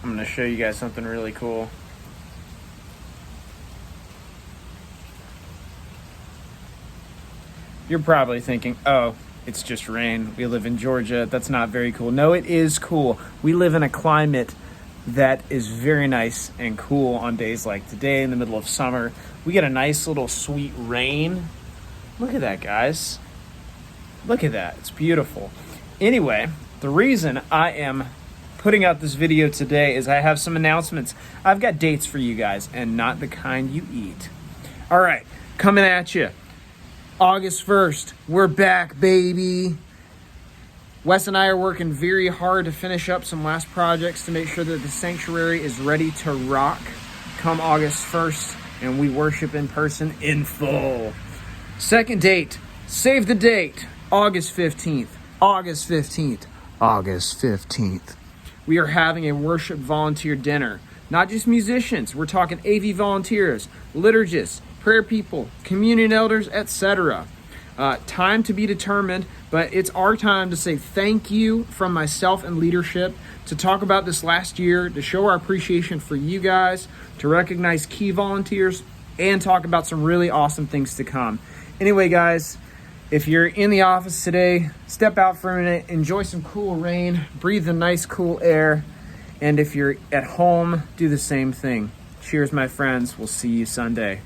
I'm gonna show you guys something really cool. You're probably thinking, oh, it's just rain. We live in Georgia. That's not very cool. No, it is cool. We live in a climate that is very nice and cool on days like today in the middle of summer. We get a nice little sweet rain. Look at that, guys. Look at that. It's beautiful. Anyway, the reason I am putting out this video today is I have some announcements. I've got dates for you guys, and not the kind you eat. All right, coming at you. August 1st, we're back, baby. Wes and I are working very hard to finish up some last projects to make sure that the sanctuary is ready to rock come August 1st, and we worship in person in full. Second date, save the date, August 15th. August 15th. August 15th. We are having a worship volunteer dinner. Not just musicians, we're talking AV volunteers, liturgists, prayer people, communion elders, etc. Time to be determined, but it's our time to say thank you from myself and leadership, to talk about this last year, to show our appreciation for you guys, to recognize key volunteers, and talk about some really awesome things to come. Anyway, guys, if you're in the office today, step out for a minute, enjoy some cool rain, breathe the nice cool air, and if you're at home, do the same thing. Cheers, my friends. We'll see you Sunday.